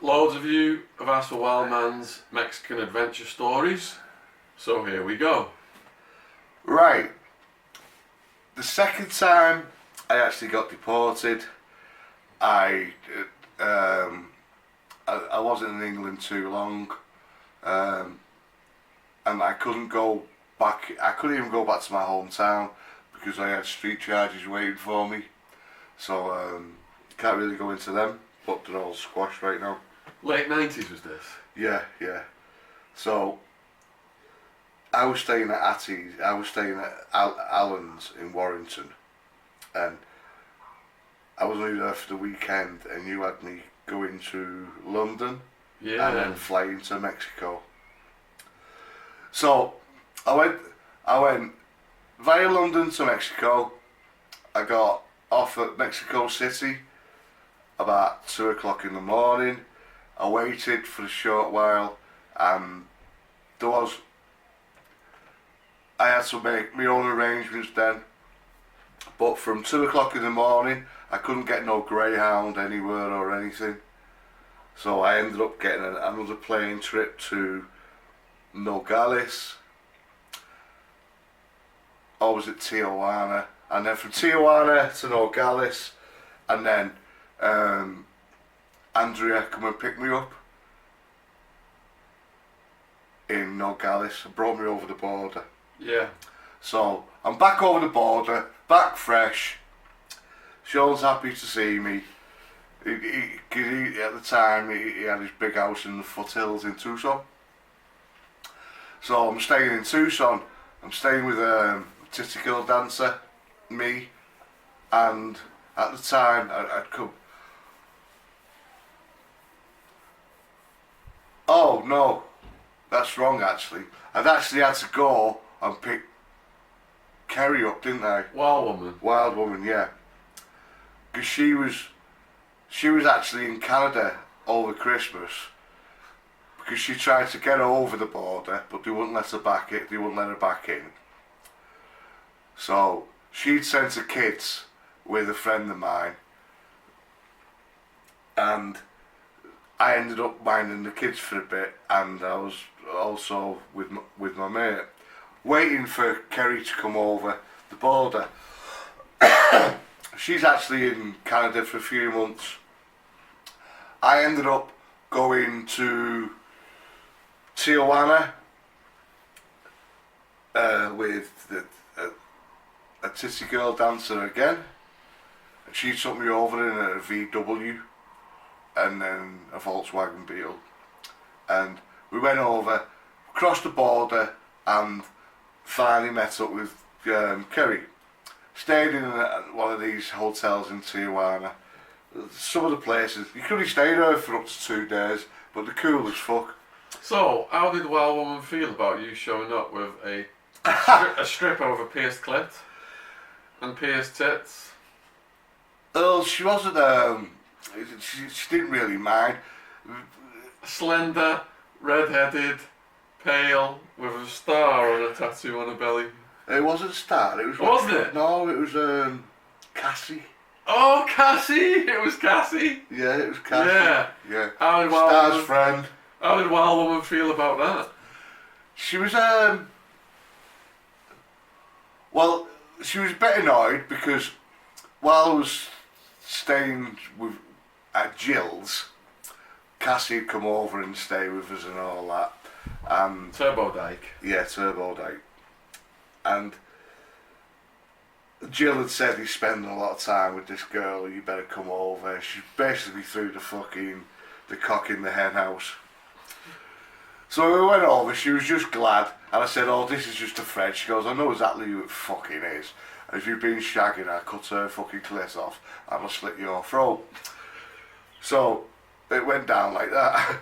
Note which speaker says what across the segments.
Speaker 1: Loads of you have asked for Wild Man's Mexican adventure stories, so here we go.
Speaker 2: Right. The second time I actually got deported, I wasn't in England too long, and I couldn't go back. I couldn't even go back to my hometown because I had street charges waiting for me. So can't really go into them, but they're all squashed right now.
Speaker 1: Late 90s was this?
Speaker 2: Yeah. So I was staying at Attwood. I was staying at Allen's in Warrington, and I was only there for the weekend, and you had me going to London,
Speaker 1: Yeah.
Speaker 2: and then flying to Mexico. So I went via London to Mexico. I got off at Mexico City about 2 o'clock in the morning. I waited for a short while, and I had to make my own arrangements then. But from 2 o'clock in the morning, I couldn't get no Greyhound anywhere or anything. So I ended up getting another plane trip to Nogales. I was at Tijuana, and then from Tijuana to Nogales, and then Andrea come and pick me up in Nogales and brought me over the border.
Speaker 1: Yeah.
Speaker 2: So I'm back over the border, back fresh. Shaun's happy to see me. He, at the time he had his big house in the foothills in Tucson. So I'm staying in Tucson. I'm staying with a titty girl dancer, me, and at the time I'd come. Oh no, that's wrong actually. I'd actually had to go and pick Kerry up, didn't I? Wild Woman, yeah. Because she was actually in Canada over Christmas. Because she tried to get over the border, but they wouldn't let her back in. They wouldn't let her back in. So she'd sent her kids with a friend of mine, and I ended up minding the kids for a bit, and I was also with my mate, waiting for Kerry to come over the border. She's actually in Canada for a few months. I ended up going to Tijuana with a titty girl dancer again. She took me over in a VW and then a Volkswagen Beetle, and we went over, crossed the border, and finally met up with Kerry. Stayed in one of these hotels in Tijuana. Some of the places, you could only stay there for up to 2 days, but they're cool as fuck.
Speaker 1: So, how did Wild Woman feel about you showing up with a strip over pierced clit and pierced tits?
Speaker 2: Well, she wasn't, she didn't really mind.
Speaker 1: Slender, red-headed, pale, with a star on a tattoo on her belly.
Speaker 2: It wasn't Star, it was...
Speaker 1: Wasn't it?
Speaker 2: No, it was Cassie.
Speaker 1: Oh, Cassie! It was Cassie!
Speaker 2: Yeah, it was Cassie.
Speaker 1: Yeah.
Speaker 2: Star's friend.
Speaker 1: How did Wild Woman feel about that?
Speaker 2: She was, well, she was a bit annoyed because while I was staying at Jill's, Cassie had come over and stay with us and all that.
Speaker 1: Turbo Dyke.
Speaker 2: Yeah, Turbo Dyke. And Jill had said he's spending a lot of time with this girl, you better come over. She basically threw the cock in the hen house. So we went over, she was just glad, and I said, oh, this is just a friend. She goes, I know exactly who it fucking is. And if you've been shagging her, cut her fucking clit off, and I'll slit your throat. So it went down like that.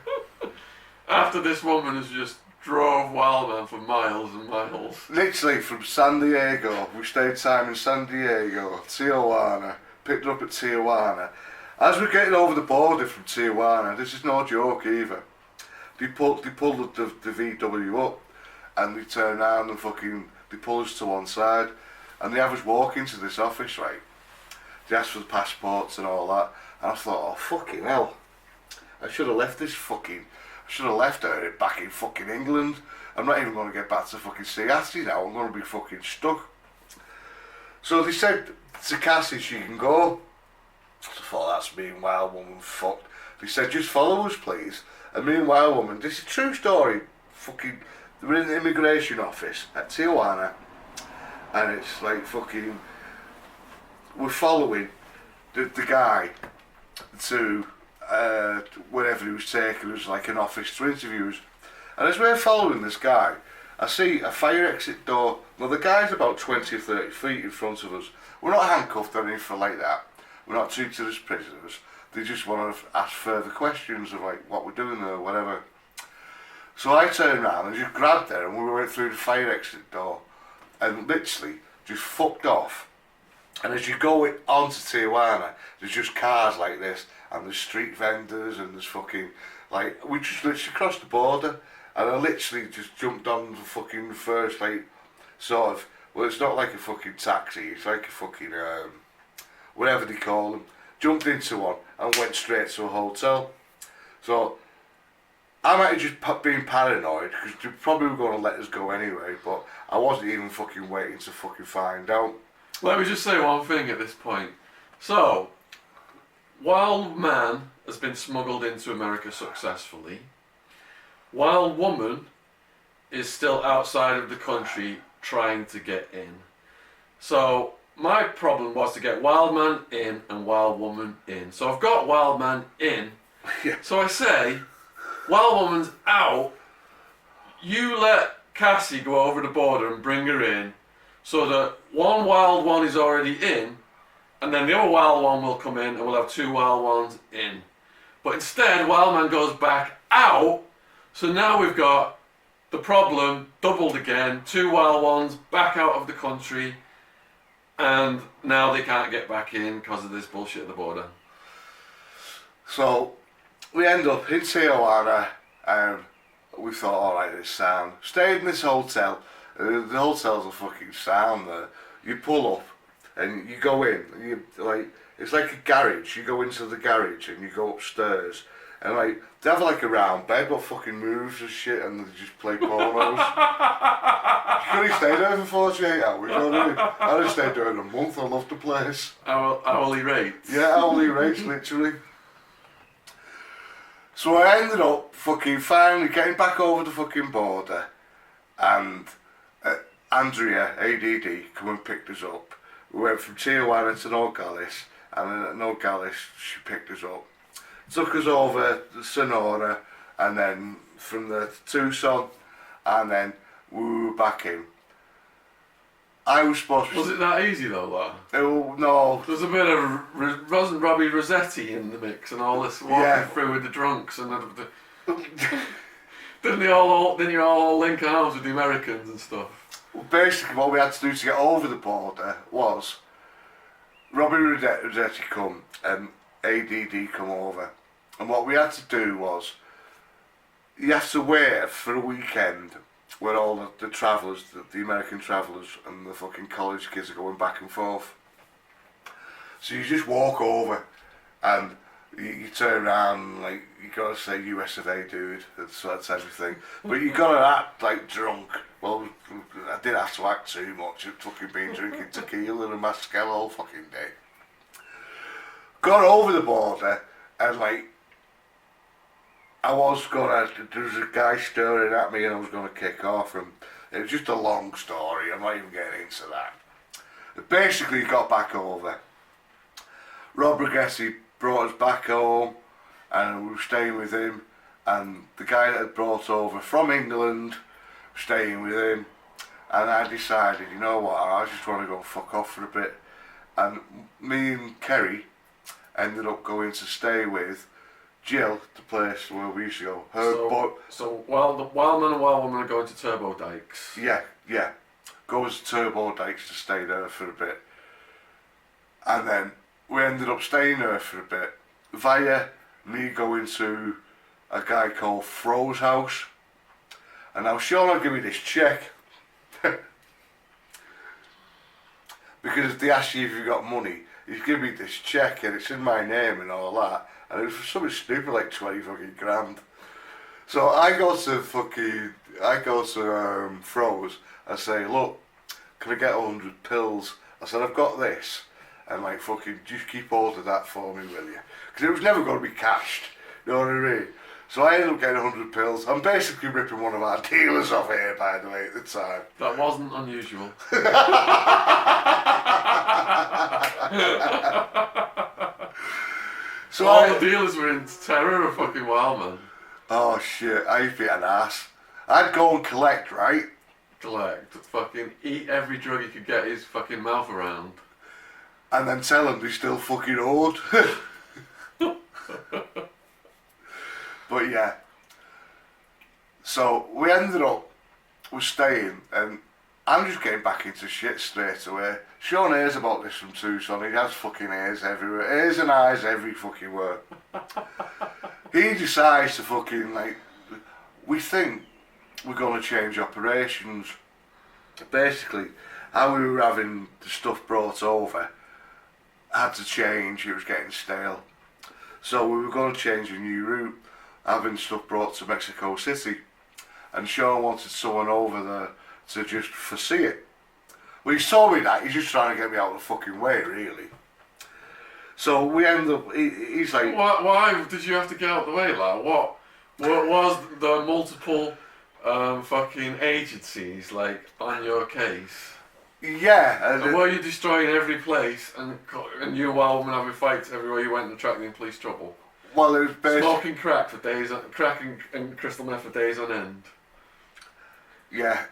Speaker 1: After this woman has just drove Wild Man for miles and miles.
Speaker 2: Literally from San Diego, we stayed time in San Diego, Tijuana, picked her up at Tijuana. As we're getting over the border from Tijuana, this is no joke either, they pulled the VW up, and they turned around and they pull us to one side, and they have us walk into this office, right? They asked for the passports and all that, and I thought, oh fucking hell. I should have left her back in fucking England. I'm not even going to get back to fucking Seattle now. I'm going to be fucking stuck. So they said to Cassie she can go. So I thought, that's me and Wild Woman fucked. They said, just follow us please. And me and Wild Woman, this is a true story, fucking, they were in the immigration office at Tijuana, and it's like fucking, we're following the guy to wherever he was taking us, like an office to interviews. And as we're following this guy, I see a fire exit door. Now the guy's about 20 or 30 feet in front of us. We're not handcuffed or anything like that. We're not treated as prisoners. They just want to ask further questions of like what we're doing there or whatever. So I turned around and just grabbed her, and we went through the fire exit door and literally just fucked off. And as you go onto Tijuana, there's just cars like this, and there's street vendors, and there's fucking, like, we just literally crossed the border, and I literally just jumped on the fucking first, like, sort of, well, it's not like a fucking taxi, it's like a fucking, whatever they call them, jumped into one, and went straight to a hotel. So, I might have just been paranoid, because they probably were going to let us go anyway, but I wasn't even fucking waiting to fucking find out.
Speaker 1: Let me just say one thing at this point. So, Wild Man has been smuggled into America successfully. Wild Woman is still outside of the country trying to get in. So, my problem was to get Wild Man in and Wild Woman in. So I've got Wild Man in.
Speaker 2: Yeah.
Speaker 1: So I say, Wild Woman's out. You let Cassie go over the border and bring her in, so that one wild one is already in, and then the other wild one will come in, and we'll have two wild ones in. But instead, Wild Man goes back out, so now we've got the problem doubled again. Two wild ones back out of the country, and now they can't get back in because of this bullshit at the border.
Speaker 2: So we end up in Tijuana, and we thought, alright, it's sound. Stayed in this hotel. The hotel's a fucking sound there. You pull up and you go in, and you like, it's like a garage. You go into the garage and you go upstairs, and like they have like a round bed what fucking moves and shit, and they just play pornos. You could have stayed there for 48 hours, you know what I mean? I'd have stayed there in a month. I love the place.
Speaker 1: Hourly rates.
Speaker 2: Yeah, hourly rates, literally. So I ended up fucking finally getting back over the fucking border, and Andrea, ADD, come and picked us up. We went from Tijuana to Nogales, and then at Nogales she picked us up. Took us over to Sonora, and then from there to Tucson, and then we were back in. I was supposed to...
Speaker 1: Was it that easy though, that?
Speaker 2: Oh, no.
Speaker 1: There's a bit of wasn't Robbie Rossetti in the mix and all this walking through with the drunks and didn't you all link arms with the Americans and stuff?
Speaker 2: Well, basically what we had to do to get over the border was Robbie Rossetti come and ADD come over, and what we had to do was you have to wait for a weekend where all the travellers, the American travellers and the fucking college kids are going back and forth. So you just walk over and you turn around and like you gotta say US of A, dude. That's everything. But you gotta act like drunk. Well, I didn't have to act too much. I'd fucking been drinking tequila and mezcal all fucking day. Got over the border and like there was a guy staring at me and I was gonna kick off, and it was just a long story. I'm not even getting into that. But basically got back over. Rob Rossetti brought us back home, and we were staying with him, and the guy that had brought over from England, staying with him, and I decided, you know what, I just want to go fuck off for a bit, and me and Kerry ended up going to stay with Jill, the place where we used to go.
Speaker 1: So while the Wild Man and Wild Woman are going to Turbo Dykes.
Speaker 2: Yeah. Goes to Turbo Dykes to stay there for a bit. And then we ended up staying there for a bit via me going to a guy called Fro's house. And now Shaun will give me this check. Because if they ask you if you've got money, he's given me this check and it's in my name and all that. and it was for something stupid like 20 fucking grand. So I go to Froze. I say, look, can I get 100 pills? I said, I've got this, and like fucking just keep hold of that for me, will you? Because it was never going to be cashed. You know what I mean? So I ended up getting 100 pills. I'm basically ripping one of our dealers off here, by the way, at the time.
Speaker 1: That wasn't unusual.
Speaker 2: So
Speaker 1: all the dealers were in terror of fucking Wild Man.
Speaker 2: Oh shit, I used to be an ass. I'd go and collect, right?
Speaker 1: Collect, fucking eat every drug he could get his fucking mouth around.
Speaker 2: And then tell him they still fucking owed. But yeah. So we ended up, we're staying, and I'm just getting back into shit straight away. Shaun hears about this from Tucson. He has fucking ears everywhere. Ears and eyes every fucking word. He decides to fucking, like, we think we're going to change operations. Basically, how we were having the stuff brought over had to change. It was getting stale. So we were going to change a new route, having stuff brought to Mexico City. And Shaun wanted someone over there to just foresee it. Well, he told me that. He's just trying to get me out of the fucking way, really. So we end up, he's like...
Speaker 1: Why did you have to get out of the way, lad? What was the multiple fucking agencies, like, on your case?
Speaker 2: Yeah.
Speaker 1: And were you destroying every place and you Wild Man having fights everywhere you went and attracting police trouble?
Speaker 2: Well, it was basically...
Speaker 1: Smoking crack for days, crack and crystal meth for days on end.
Speaker 2: Yeah.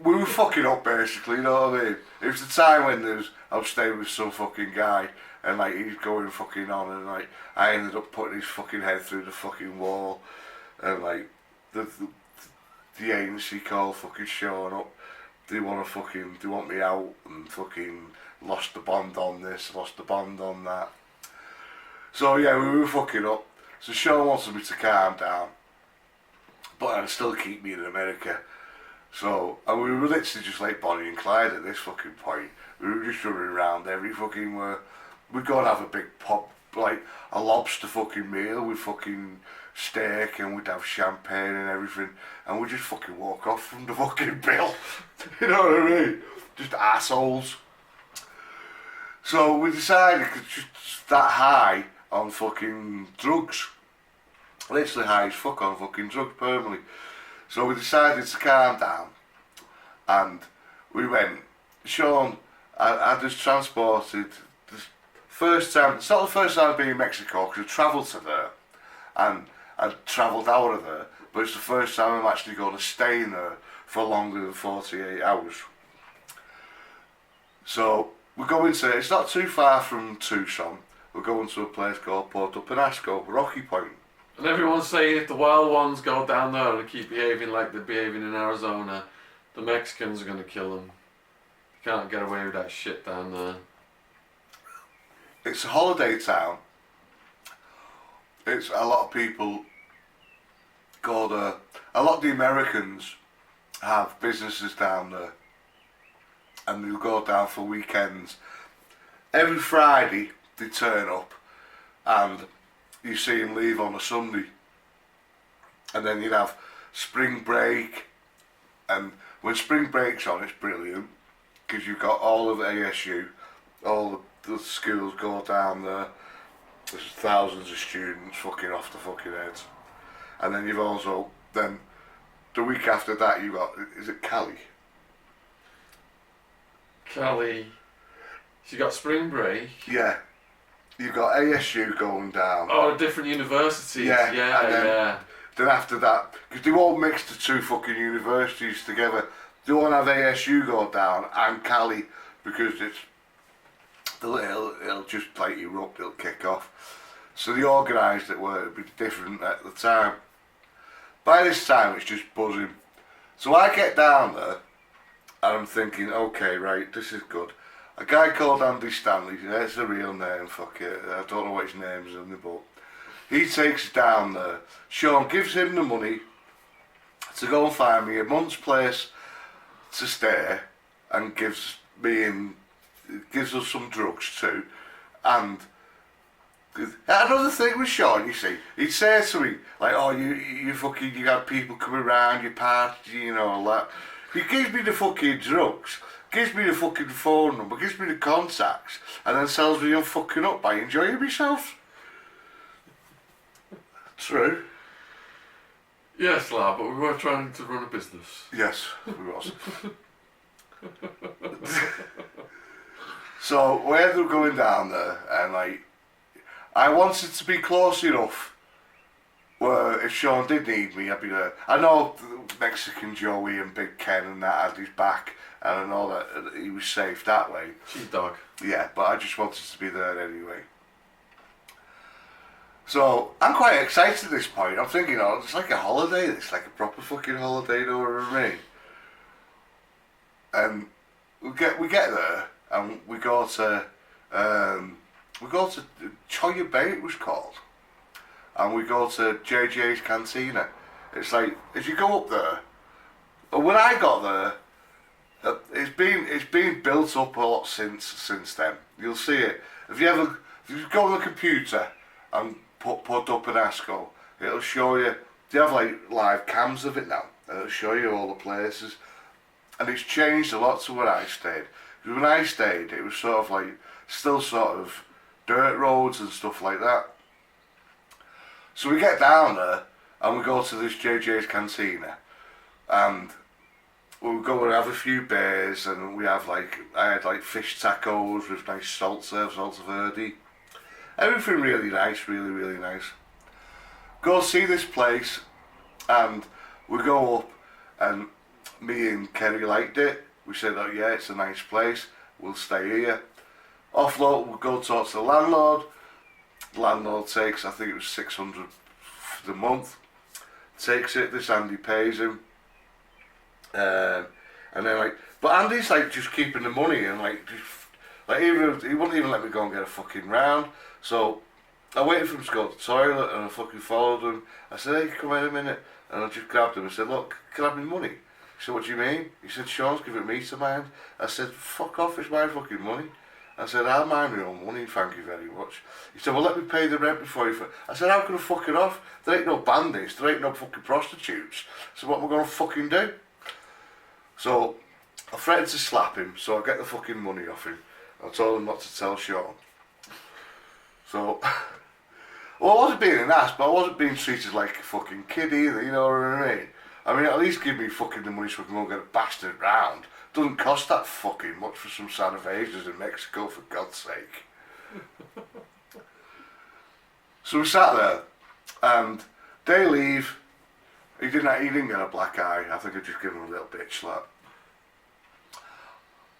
Speaker 2: We were fucking up, basically, you know what I mean? It was the time when I was staying with some fucking guy, and like he's going fucking on, and like I ended up putting his fucking head through the fucking wall, and like the agency called fucking Shaun up. They want me out, and fucking lost the bond on this, lost the bond on that. So yeah, we were fucking up. So Shaun wanted me to calm down, but I'd still keep me in America. So, and we were literally just like Bonnie and Clyde at this fucking point. We were just running around every fucking we'd go and have a big pub, like a lobster fucking meal with fucking steak, and we'd have champagne and everything, and we'd just fucking walk off from the fucking bill. You know what I mean? Just assholes. So we decided, cause just that high on fucking drugs. Literally high as fuck on fucking drugs permanently. So we decided to calm down, and we went. Shaun, I just transported, first time, it's not the first time I've been in Mexico, because I travelled to there, and I travelled out of there, but it's the first time I'm actually going to stay in there for longer than 48 hours. So we're going to, it's not too far from Tucson, we're going to a place called Puerto Penasco, Rocky Point.
Speaker 1: And everyone's saying if the wild ones go down there and keep behaving like they're behaving in Arizona, the Mexicans are going to kill them. You can't get away with that shit down there.
Speaker 2: It's a holiday town. It's a lot of people go there. A lot of the Americans have businesses down there, and they'll go down for weekends. Every Friday they turn up, and you see them leave on a Sunday, and then you'd have spring break, and when spring break's on, it's brilliant because you've got all of ASU, all the schools go down there. There's thousands of students fucking off the fucking heads, and then you've also then the week after that you got, is it Cali?
Speaker 1: Cali. So you got spring break.
Speaker 2: Yeah. You've got ASU going down.
Speaker 1: Oh, different universities.
Speaker 2: Yeah,
Speaker 1: yeah.
Speaker 2: Then after that, because they won't mix the two fucking universities together. They won't have ASU go down and Cali, because it'll just like erupt, it'll kick off. So they organised it where it'd be different at the time. By this time it's just buzzing. So I get down there and I'm thinking, okay, right, this is good. A guy called Andy Stanley, that's a real name, fuck it, I don't know what his name is in the book. He takes us down there. Shaun gives him the money to go and find me a month's place to stay, and gives us some drugs too, and Another thing with Shaun, you see, he'd say to me, like, oh, you fucking, you got people coming around, you party, you know, all that. He gives me the fucking drugs, gives me the fucking phone number, gives me the contacts, and then tells me I'm fucking up by enjoying myself. True.
Speaker 1: Yes, lad, but we were trying to run a business.
Speaker 2: Yes, we was. So we ended up going down there, and like, I wanted to be close enough where if Shaun did need me, I'd be there. I know Mexican Joey and Big Ken and that had his back, and I know that he was safe that way.
Speaker 1: Sheepdog.
Speaker 2: Yeah, but I just wanted to be there anyway. So I'm quite excited at this point. I'm thinking, oh, it's like a holiday. It's like a proper fucking holiday, you know what I mean? And we get there, and we go to Choya Bay, it was called, and we go to JJ's Cantina. It's like, as you go up there, when I got there, it's been built up a lot since then. You'll see it. If you go on the computer and put up an ASCO, it'll show you. They have like live cams of it now, and it'll show you all the places. And it's changed a lot to where I stayed. Because when I stayed, it was sort of like, still sort of dirt roads and stuff like that. So we get down there, and we go to this JJ's Cantina, and we'll go and have a few beers, and we have like, I had like fish tacos with nice salsa verde. Everything really nice, really nice. Go see this place, and we go up, and me and Kerry liked it. We said, oh yeah, it's a nice place, we'll stay here. Offload, we'll go talk to the landlord. The landlord takes, I think it was 600 for the month. Takes it, this Andy pays him. And then like, but Andy's like just keeping the money, and like, even he wouldn't even let me go and get a fucking round. So I waited for him to go to the toilet, and I fucking followed him. I said, hey, come in a minute. And I just grabbed him and said, look, can I have my money? He said, what do you mean? He said, Shaun's giving me to mind. I said, fuck off, it's my fucking money. I said, I'll mind my own money, thank you very much. He said, well, let me pay the rent before you... I said, how can I fuck it off? There ain't no bandits, there ain't no fucking prostitutes. So what am I going to fucking do? So I threatened to slap him, so I get the fucking money off him. I told him not to tell Shaun. So, well, I wasn't being an ass, but I wasn't being treated like a fucking kid either, you know what I mean? I mean, at least give me fucking the money so I can go and get a bastard round. Doesn't cost that fucking much for some Sanavasas in Mexico, for God's sake. So we sat there, and they leave. He didn't get a black eye. I think I just give him a little bitch slap.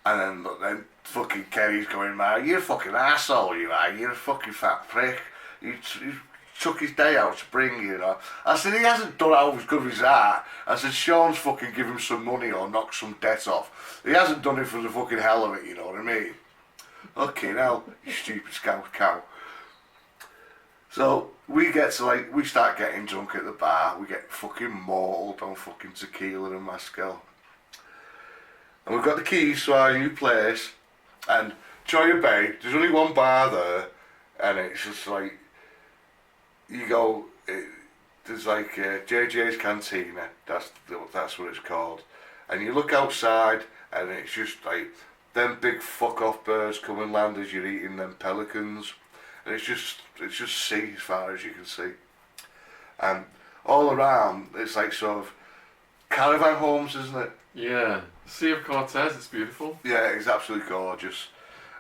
Speaker 2: And then fucking Kerry's going, man, you're a fucking asshole, you are. You're a fucking fat prick. You took his day out to bring you know. I said, he hasn't done out as good as that. I said, Shaun's fucking give him some money or knock some debt off. He hasn't done it for the fucking hell of it, you know what I mean? Okay, now, you stupid scout cow. So, we start getting drunk at the bar. We get fucking mauled on fucking tequila and mezcal. And we've got the keys to our new place. And Choya Bay, there's only one bar there. And it's just like, you go, there's like JJ's Cantina, that's what it's called. And you look outside, and it's just like, them big fuck off birds come and land as you're eating them pelicans. And it's just sea as far as you can see. And all around, it's like sort of caravan homes, isn't it?
Speaker 1: Yeah, Sea of Cortez, it's beautiful.
Speaker 2: Yeah, it's absolutely gorgeous.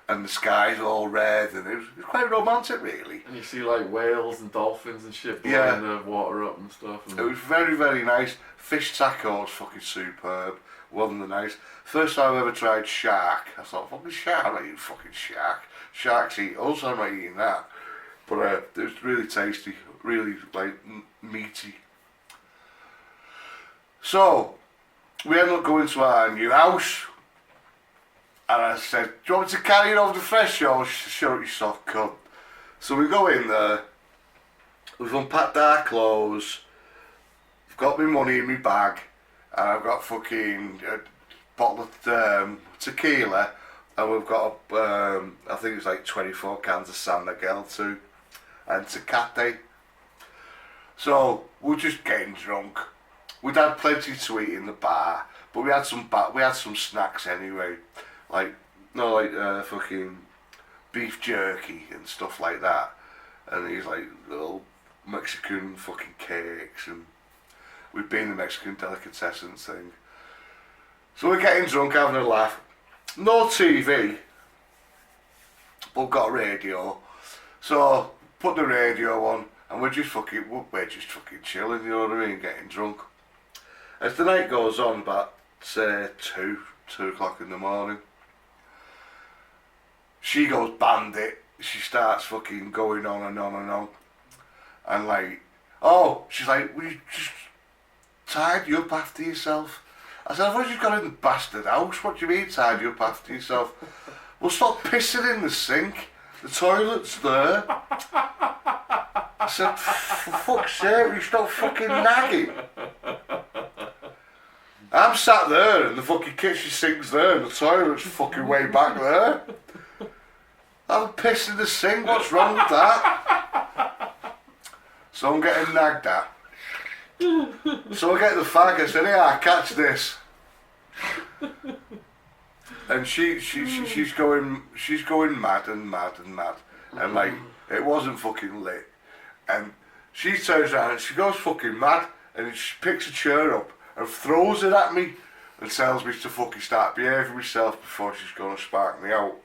Speaker 2: And the sky's all red, and it was quite romantic, really.
Speaker 1: And you see like whales and dolphins and shit blowing the water up and stuff. And
Speaker 2: it was very, very nice. Fish tacos, fucking superb. Wasn't it nice? First time I ever tried shark. I thought, fucking shark, I'm not eating fucking shark. Sharks eat us, I'm not eating that. But it was really tasty, really like meaty. So, we ended up going to our new house. And I said, do you want me to carry it over to Fresh? Sure, you soft cunt. So we go in there, we've unpacked our clothes, I've got my money in my bag, and I've got fucking a bottle of tequila, and we've got, I think it's like 24 cans of San Miguel too. and Tecate. So we're just getting drunk. We'd had plenty to eat in the bar, but we had some snacks anyway, like fucking beef jerky and stuff like that, and these like little Mexican fucking cakes, and we'd been the Mexican delicatessen thing. So we're getting drunk, having a laugh. No TV, but got a radio. So put the radio on, and we're just fucking chilling. You know what I mean? Getting drunk. As the night goes on, about say 2 o'clock in the morning, she goes bandit. She starts fucking going on and on and on, and like, oh, she's like, will you just tidy up after yourself? I said, I've already got in the bastard house. What do you mean tidy up after yourself? Well, stop pissing in the sink. The toilet's there. I said, for fuck's sake, you stop fucking nagging. I'm sat there and the fucking kitchen sink's there and the toilet's fucking way back there. I'm pissing in the sink, what's wrong with that? So I'm getting nagged at. So I get the fag, I said, yeah, catch this. And she's going mad and mad and mad. And like, it wasn't fucking lit. And she turns around and she goes fucking mad and she picks a chair up and throws it at me and tells me to fucking start behaving myself before she's gonna spark me out.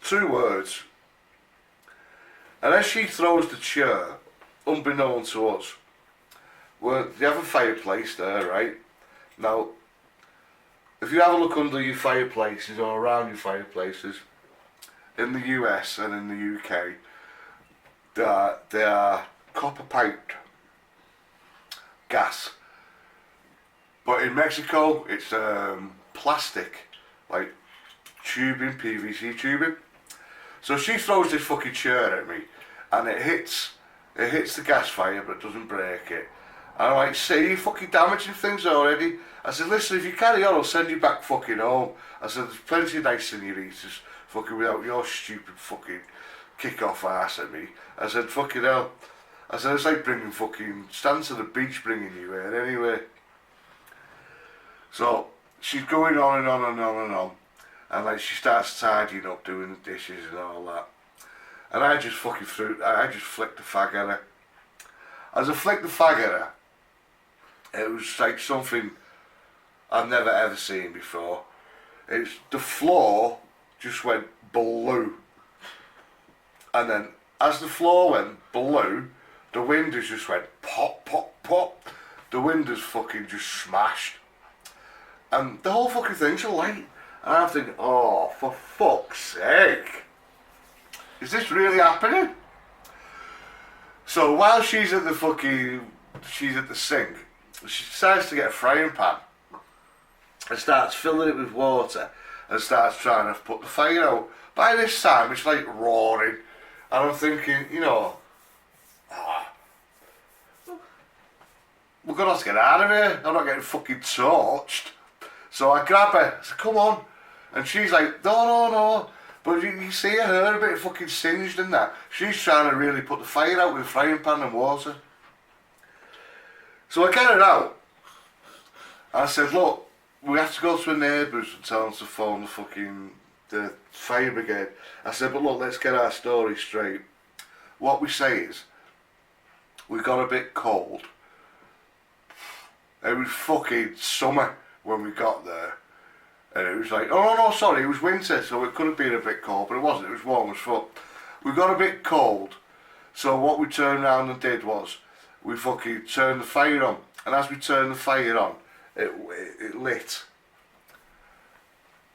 Speaker 2: 2 words. And as she throws the chair, unbeknown to us, they have a fireplace there, right? Now, if you have a look under your fireplaces or around your fireplaces, in the US and in the UK, they are copper piped gas. But in Mexico, it's plastic, like tubing, PVC tubing. So she throws this fucking chair at me, and it hits the gas fire, but it doesn't break it. And I'm like, see, you're fucking damaging things already. I said, listen, if you carry on, I'll send you back fucking home. I said, there's plenty of nice senoritas fucking without your stupid fucking kick-off arse at me. I said, fucking hell. I said, it's like bringing fucking, stand to the beach bringing you here anyway. So, she's going on and on and on and on. And like, she starts tidying up, doing the dishes and all that. And I just flicked the fag at her. As I flicked the fag at her, it was like something I've never ever seen before. The floor just went blue. And then as the floor went blue, the windows just went pop, pop, pop. The windows fucking just smashed. And the whole fucking thing's alight. And I'm thinking, oh, for fuck's sake. Is this really happening? So while she's at the sink, she decides to get a frying pan and starts filling it with water and starts trying to put the fire out. By this time, it's like roaring. And I'm thinking, you know, we're going to have to get out of here. I'm not getting fucking torched. So I grab her, I said, come on. And she's like, no. But you see her a bit fucking singed and that. She's trying to really put the fire out with a frying pan and water. So I get her out. I said, look, we have to go to a neighbour's and tell them to phone the fire brigade. I said, but look, let's get our story straight. What we say is, we got a bit cold. It was fucking summer when we got there. And it was like, oh no, sorry, it was winter, so it could have been a bit cold, but it wasn't, it was warm as fuck. We got a bit cold, so what we turned around and did was, we fucking turned the fire on, and as we turned the fire on, it lit.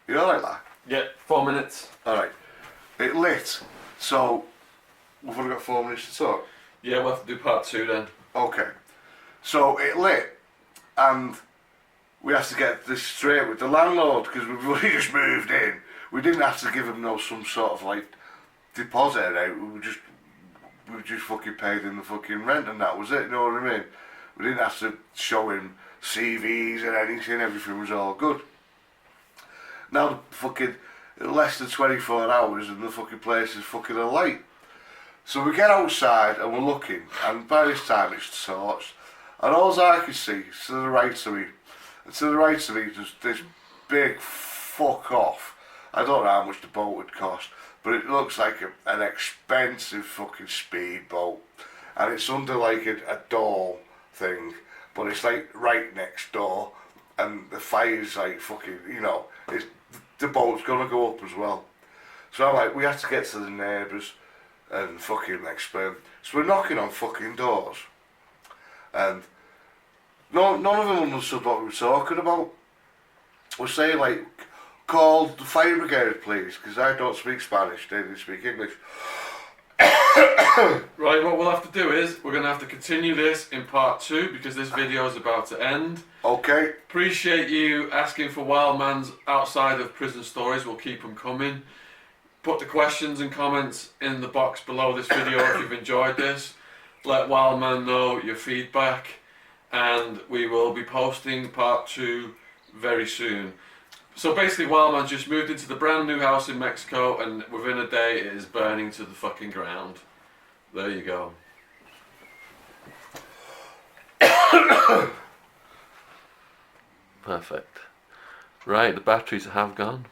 Speaker 2: You alright, lad?
Speaker 1: Yeah, 4 minutes.
Speaker 2: Alright. It lit, so, we've only got 4 minutes to talk.
Speaker 1: Yeah, we'll have to do part 2 then.
Speaker 2: Okay. So, it lit, and we have to get this straight with the landlord because we've only just moved in. We didn't have to give him some sort of like deposit out. We just fucking paid him the fucking rent and that was it. You know what I mean? We didn't have to show him CVs and anything. Everything was all good. Now the fucking less than 24 hours and the fucking place is fucking alight. So we get outside and we're looking, and by this time it's torched, and all I can see is to the right of me, and to the right of me there's this big fuck off. I don't know how much the boat would cost, but it looks like an expensive fucking speedboat, and it's under like a door thing, but it's like right next door, and the fire's like fucking, you know, the boat's gonna go up as well. So I'm like, we have to get to the neighbours and fucking explain. So we're knocking on fucking doors, and none of them understood what we were talking about. We're saying like, call the fire brigade please, because I don't speak Spanish, they didn't speak English.
Speaker 1: Right, what we'll have to do is, we're going to have to continue this in part 2, because this video is about to end.
Speaker 2: Okay.
Speaker 1: Appreciate you asking for Wild Man's outside of prison stories, we'll keep them coming. Put the questions and comments in the box below this video if you've enjoyed this. Let Wild Man know your feedback, and we will be posting part 2 very soon. So basically Wild Man just moved into the brand new house in Mexico, and within a day it is burning to the fucking ground. There you go. Perfect. Right, the batteries have gone.